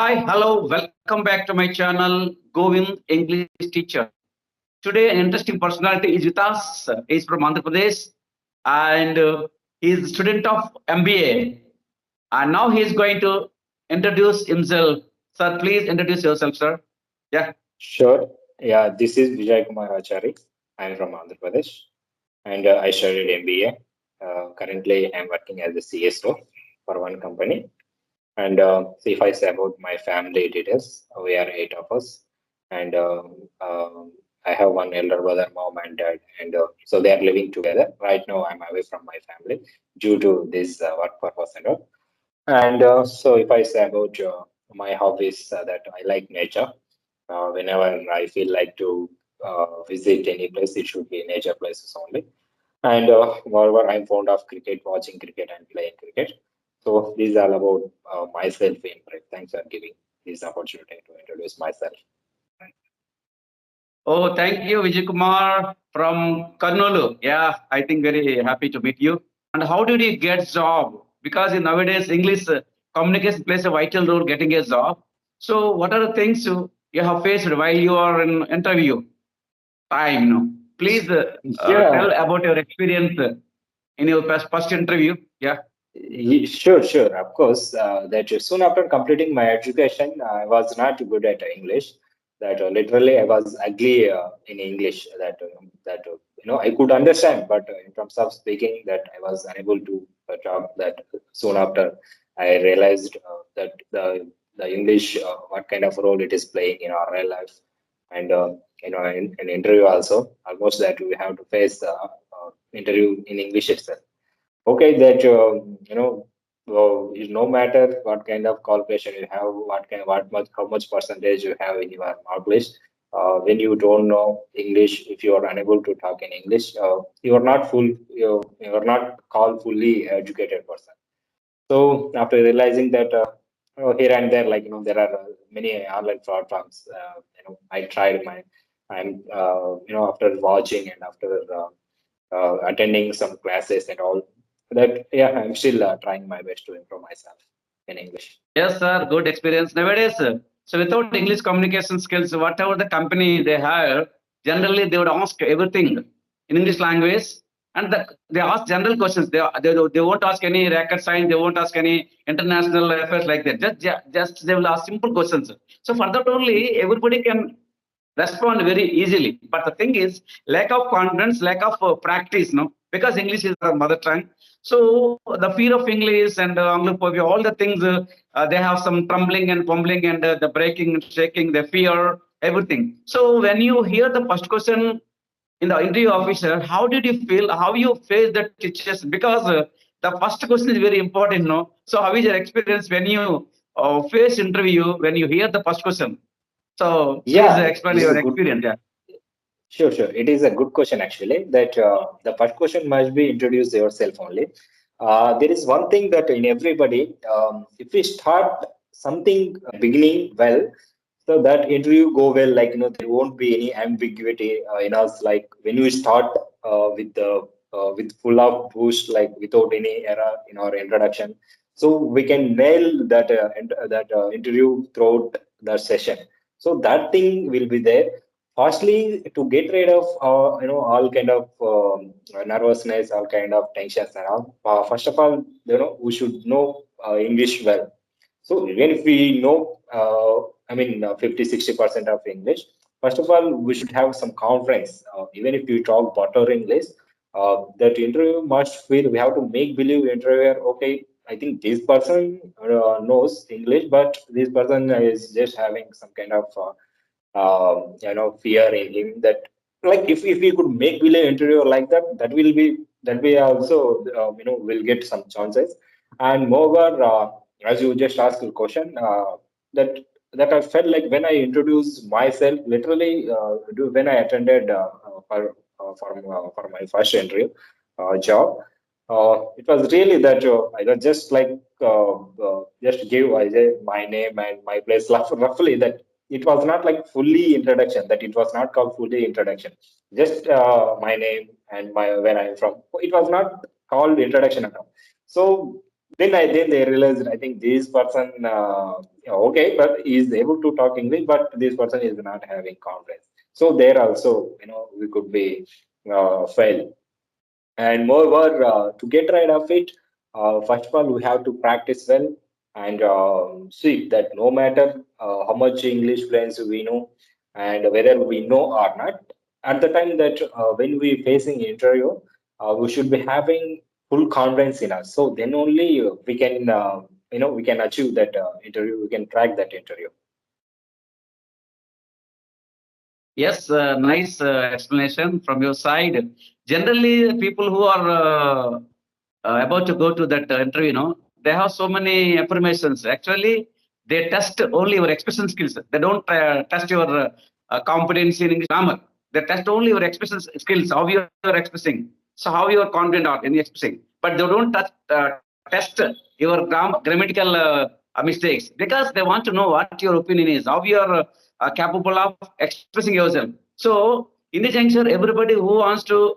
Hi, hello, welcome back to my channel, Govind English Teacher. Today, an interesting personality is with us. He's from Andhra Pradesh and he's a student of MBA. And now he's going to introduce himself. Sir, please introduce yourself, sir. Yeah. Sure. Yeah, this is Vijay Kumar Achari. I'm from Andhra Pradesh and I studied MBA. Currently, I'm working as a CSO for one company. And see if I say about my family details, we are eight of us. And I have one elder brother, mom, and dad. And so they are living together. Right now, I'm away from my family due to this work purpose and all. And so if I say about my hobbies, that I like nature. Whenever I feel like to visit any place, it should be nature places only. And moreover, I'm fond of cricket, watching cricket and playing cricket. So this is all about myself in brief. Thanks for giving this opportunity to introduce myself. Oh, thank you, Vijay Kumar from Karnolu. Yeah, I think very happy to meet you. And how did you get job? Because in nowadays English communication plays a vital role getting a job. So what are the things you have faced while you are in interview time? Please Yeah, tell about your experience in your first interview. Yeah. sure, of course. That soon after completing my education, I was not good at English. That literally I was ugly in English. I could understand, but in terms of speaking, that I was unable to talk. That soon after I realized that the English, what kind of role it is playing in our real life, and in an interview also, almost that we have to face interview in English itself. Okay, that no matter what kind of qualification you have, how much percentage you have in your mark list, when you don't know English, if you are unable to talk in English, you are not you are not called fully educated person. So after realizing that, here and there, like there are many online platforms. I tried my I'm after watching and after attending some classes and all that. Yeah, I'm still trying my best to improve myself in English. Yes, sir. Good experience. Nowadays, so without English communication skills, whatever the company they hire, generally they would ask everything in English language, and they ask general questions. They won't ask any rocket science. They won't ask any international affairs like that. Just they will ask simple questions. So for that only, everybody can respond very easily. But the thing is, lack of confidence, lack of practice, no, because English is our mother tongue. So the fear of English and Anglophobia, all the things, they have some trembling and fumbling and the breaking and shaking, the fear, everything. So when you hear the first question in the interview officer, how did you feel? How you face the teachers? Because the first question is very important, no? So how is your experience when you face interview, when you hear the first question? So please Yeah, explain this is a your good. experience. Yeah. Sure. It is a good question actually. That the first question must be introduce yourself only. There is one thing that in everybody, if we start something beginning well, so that interview go well. Like there won't be any ambiguity in us. Like when we start with full of boost, like without any error in our introduction, so we can nail that interview throughout the session. So that thing will be there. Firstly, to get rid of all kind of nervousness, all kind of tensions and all. First of all, we should know English well. So even if we know, 50-60% of English, first of all, we should have some confidence. Even if we talk better English, that interview must feel we have to make believe interviewer. Okay, I think this person knows English, but this person is just having some kind of fear in him. That like if we could make believe interviewer like that, that we also will get some chances. And moreover, as you just asked the question, that that I felt like when I introduced myself, literally when I attended for my first interview job. It was really that I was just like just give my name and my place roughly. That it was not like fully introduction. That it was not called fully introduction. Just my name and my where I am from. It was not called introduction at all. So then they realized, I think this person, okay, but he is able to talk English, but this person is not having confidence. So there also, we could be fail. And moreover, to get rid of it, first of all, we have to practice well and see that no matter how much English fluency we know and whether we know or not, at the time that when we facing interview, we should be having full confidence in us. So then only we can, we can achieve that interview. We can crack that interview. Yes, nice explanation from your side. Generally, people who are about to go to that interview, they have so many affirmations. Actually, they test only your expression skills. They don't test your competence in English grammar. They test only your expression skills, how you are expressing, so how you are confident are in expressing. But they don't test your grammatical mistakes, because they want to know what your opinion is, how you are capable of expressing yourself. So, in the juncture, everybody who wants to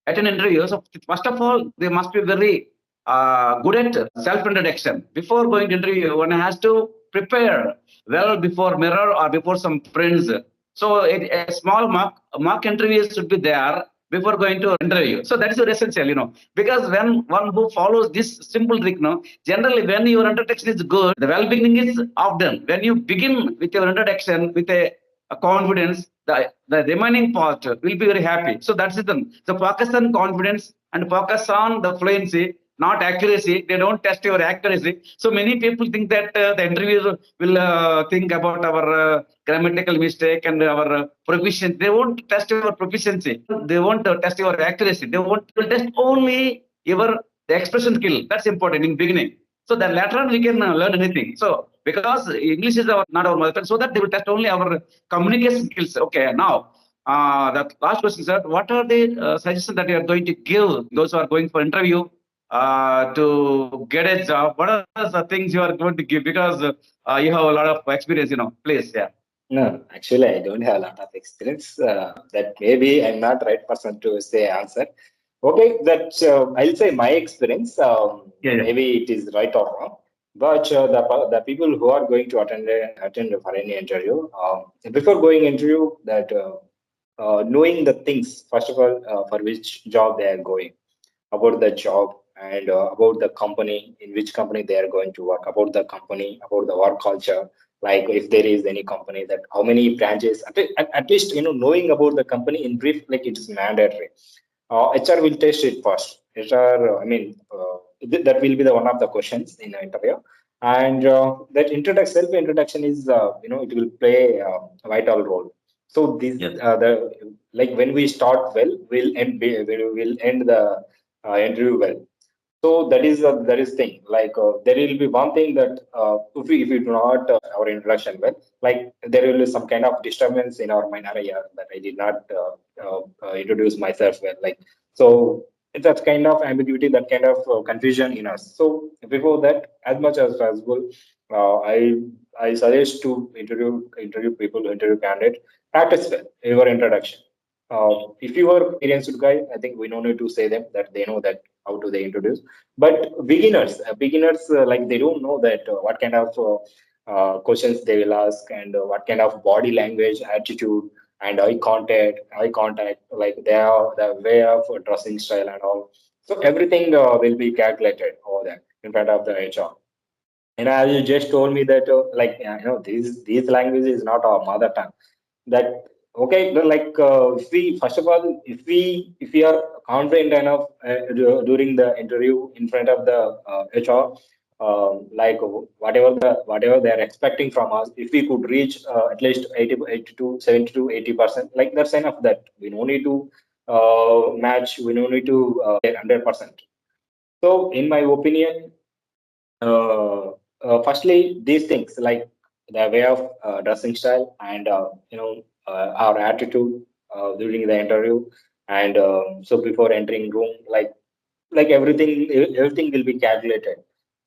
attend interviews, so first of all, they must be very good at self-introduction. Before going to interview, one has to prepare well before mirror or before some friends. So a small mock interview should be there before going to interview. So that is very essential, because when one who follows this simple trick, generally when your introduction is good, the well beginning is often. When you begin with your introduction with a confidence, the remaining part will be very happy. So that's it. So focus on confidence and focus on the fluency, not accuracy. They don't test your accuracy. So many people think that the interviewer will think about our grammatical mistake and our proficiency. They won't test your proficiency. They won't test your accuracy. They won't test only your the expression skill. That's important in beginning. So then later on we can learn anything. So because English is not our mother tongue, so that they will test only our communication skills. Okay, now the last question, sir. What are the suggestions that you are going to give those who are going for interview to get a job? What are the things you are going to give? Because you have a lot of experience, please, yeah. No, actually, I don't have a lot of experience. That maybe I'm not right person to say answer. Okay, that I'll say my experience. Yeah. Maybe it is right or wrong. But the people who are going to attend for any interview, before going interview, that knowing the things first of all for which job they are going, about the job and about the company, in which company they are going to work, about the company, about the work culture, like if there is any company, that how many branches, at least knowing about the company in brief, like it is mandatory. HR will test it first. HR, that will be the one of the questions in the interview. And that self introduction is, it will play a vital role. So this, Yes. the like when we start well, we'll end the interview well. So that is thing. Like there will be one thing that if we do not our introduction well, like there will be some kind of disturbance in our mind area that I did not introduce myself well. Like so, it's that kind of ambiguity, that kind of confusion in us. So before that, as much as possible, I suggest to interview people, interview candidate, practice well your introduction. If you are experienced guy, I think we no need to say them that they know that how to they introduce. But beginners like they don't know that what kind of questions they will ask and what kind of body language, attitude, and eye contact, like the way of dressing style and all. So everything will be calculated over there in front of the HR. And as you just told me that, these language is not our mother tongue. That okay, like if we first of all, if we are confident enough during the interview in front of the HR, like whatever they are expecting from us, if we could reach at least 80 to 70 to 80%, like that's enough. That we don't need to match. We don't need to 100%. So, in my opinion, firstly, these things like the way of dressing style and our attitude during the interview, and so before entering room, like everything will be calculated.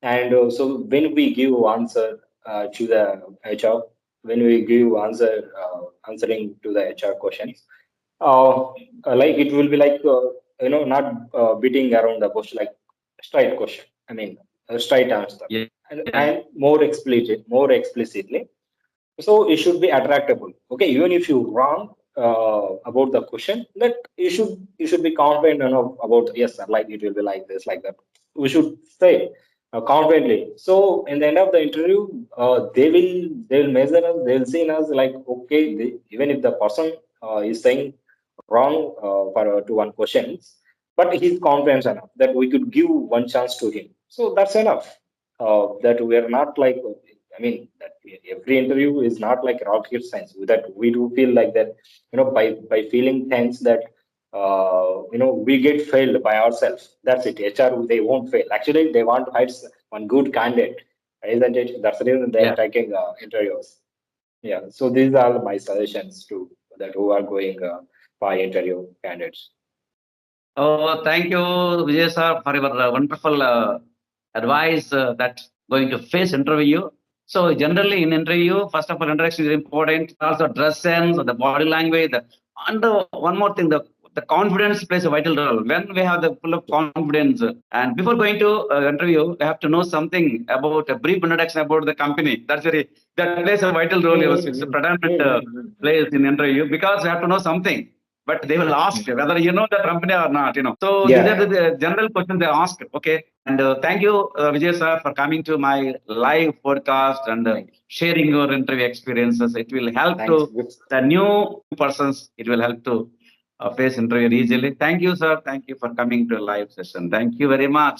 And so when we give answer to the HR, when we give answering to the HR questions, like it will be like not beating around the bush, like straight question. I mean, straight answer, Yeah. and more explicitly. So it should be attractable. Okay, even if you wrong about the question, that you should be confident enough about, yes sir, like it will be like this, like that. We should say confidently. So in the end of the interview, they will measure us. They will see in us like, okay, even if the person is saying wrong for to one question, but he's confident enough that we could give one chance to him. So that's enough. That we are not like, I mean, that every interview is not like rocket science. That we do feel like that, by feeling tense that we get failed by ourselves. That's it. HR, they won't fail. Actually, they want to hire one good candidate, isn't it? That's the reason they're Yeah. taking interviews. Yeah. So these are my suggestions to that who are going for interview candidates. Oh, thank you, Vijay sir, for your wonderful advice that going to face interview. So generally in interview, first of all, introduction is important. Also dress sense, the body language, and one more thing, the confidence plays a vital role. When we have the full of confidence, and before going to interview, we have to know something about a brief introduction about the company. That plays a vital role. It's a predominant place in interview because we have to know something. But they will ask whether you know the company or not. So these are Yeah. the general questions they ask. Okay. And thank you, Vijay sir, for coming to my live podcast and Thank you. sharing your interview experiences. It will help Thanks. to the new persons. It will help to face interview easily. Thank you, sir. Thank you for coming to a live session. Thank you very much.